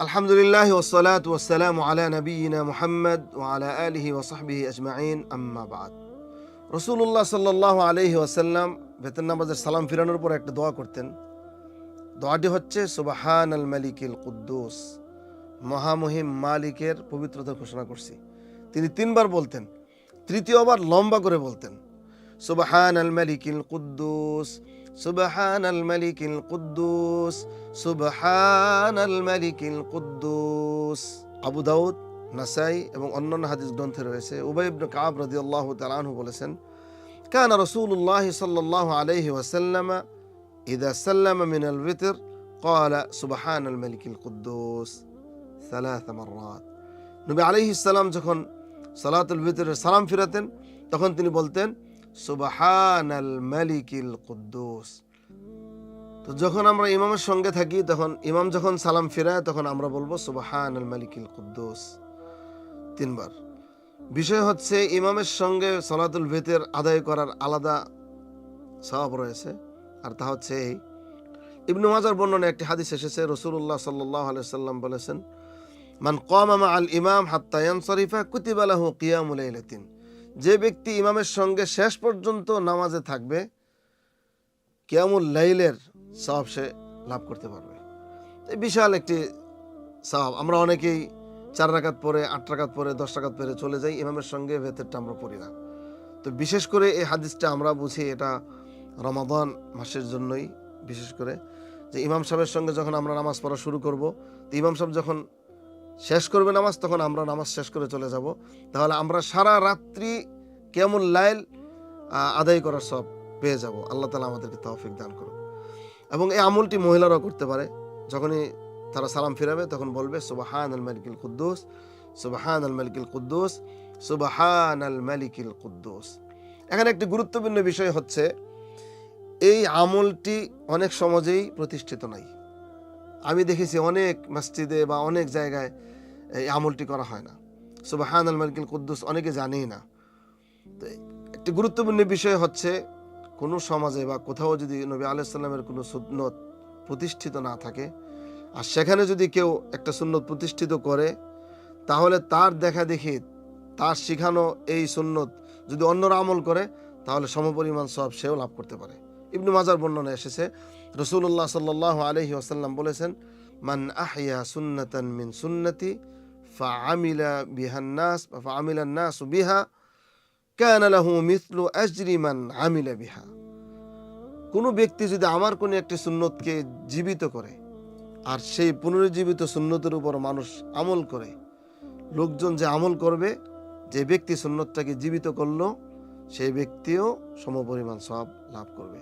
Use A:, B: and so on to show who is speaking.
A: আলহামদুলিল্লাহ ওয়াসসালাতু ওয়াসসালামু আলা নবিয়িনা মুহাম্মদ ওয়া আলা আলিহি ওয়া সাহবিহি আজমাইন আম্মা বাদ। রাসূলুল্লাহ সাল্লাল্লাহু আলাইহি ওয়াসাল্লাম বেতন নামাজের সালাম ফিরানোর পর একটা দোয়া করতেন। দোয়াটি হচ্ছে সুবহানাল মালিকিল কুদ্দুস, মহামহিম মালিকের পবিত্রতা ঘোষণা করছি। তিনি তিনবার বলতেন, তৃতীয়বার লম্বা করে বলতেন সুবহানাল মালিকিল কুদ্দুস, সুবহানাল মালিকিল কুদ্দুস, সুবহানাল মালিকিল কুদ্দুস। আবু দাউদ, নাসাই এবং অন্যান্য হাদিস গ্রন্থে রয়েছে। উবাই ইবনে কাব রাদিয়াল্লাহু তাআলা আনহু বলেছেন, কানা রাসূলুল্লাহ সাল্লাল্লাহু আলাইহি ওয়াসাল্লাম ইযা সাল্লামা মিনাল বিতর ক্বালা সুবহানাল মালিকিল কুদ্দুস সালাস মাররাত। নবী আলাইহিস সালাম যখন সালাতুল বিতরের সালাম ফিরাতেন তখন তিনি বলতেন সুবহানাল মালিকিল কুদ্দুস। তো যখন আমরা ইমামের সঙ্গে থাকি তখন ইমাম যখন সালাম ফিরায় তখন আমরা বলবো সুবহানাল মালিকিল কুদ্দুস তিনবার। বিষয় হচ্ছে ইমামের সঙ্গে সালাতুল বিতর আদায় করার আলাদা সওয়াব রয়েছে, আর তা হচ্ছে এই ইবনে মাজার বর্ণনায় একটি হাদিস এসেছে, রাসূলুল্লাহ সাল্লাল্লাহু আলাইহি ওয়াসাল্লাম বলেছেন, মান কামা মাআল ইমাম হাত্তা ইয়ানসারিফা কুতিবা লাহু কিয়ামুল লাইলাতিন। যে ব্যক্তি ইমামের সঙ্গে শেষ পর্যন্ত নামাজে থাকবে কিয়ামুল লাইলের সওয়াব সে লাভ করতে পারবে। এই বিশাল একটি সওয়াব। আমরা অনেকেই 4 রাকাত পরে, 8 রাকাত পরে, 10 রাকাত পরে চলে যাই, ইমামের সঙ্গে ভেতরটা আমরা পড়ি না। তো বিশেষ করে এই হাদিসটা আমরা বুঝি এটা রমাদান মাসের জন্যই, বিশেষ করে যে ইমাম সাহেবের সঙ্গে যখন আমরা নামাজ পড়া শুরু করব, তো ইমাম সাহেব যখন শেষ করবে নামাজ তখন আমরা নামাজ শেষ করে চলে যাব। তাহলে আমরা সারা রাত্রি কিয়ামুল লাইল আদায় করার সব পেয়ে যাব। আল্লাহ তাআলা আমাদেরকে তৌফিক দান করুন। এবং এই আমলটি মহিলারাও করতে পারে। যখনই তারা সালাম ফিরাবে তখন বলবে সুবহানাল মালিকিল কুদ্দুস, সুবহানাল মালিকিল কুদ্দুস, সুবহানাল মালিকিল কুদ্দুস। এখানে একটি গুরুত্বপূর্ণ বিষয় হচ্ছে এই আমলটি অনেক সমাজেই প্রতিষ্ঠিত নাই। আমি দেখেছি অনেক মসজিদে বা অনেক জায়গায় এই আমলটি করা হয় না। সুবহানাল মালিকিল কুদ্দুস অনেকে জানেই না। তো একটি গুরুত্বপূর্ণ বিষয় হচ্ছে কোনো সমাজে বা কোথাও যদি নবী আলাইহিস সালামের কোনো সুন্নত প্রতিষ্ঠিত না থাকে, আর সেখানে যদি কেউ একটা সুন্নত প্রতিষ্ঠিত করে, তাহলে তার দেখা দেখি তার শিখানো এই সুন্নত যদি অন্যরা আমল করে তাহলে সমপরিমাণ সওয়াব সেও লাভ করতে পারে। ইবনে মাজার বর্ণনায় এসেছে, রাসূলুল্লাহ সাল্লাল্লাহু আলাইহি ওয়াসাল্লাম বলেছেন, মান আহইয়া সুন্নাতান মিন সুন্নতি ফাআমিলা বিহান নাস বিহা কানা লাহু মিসলু আজরি মান আমিলা বিহা। কোনো ব্যক্তি যদি আমার কোনো একটি সুন্নতকে জীবিত করে আর সেই পুনরুজ্জীবিত সুন্নতের উপর মানুষ আমল করে, লোকজন যে আমল করবে, যে ব্যক্তি সুন্নতটাকে জীবিত করলো সেই ব্যক্তিও সমপরিমাণ সওয়াব লাভ করবে।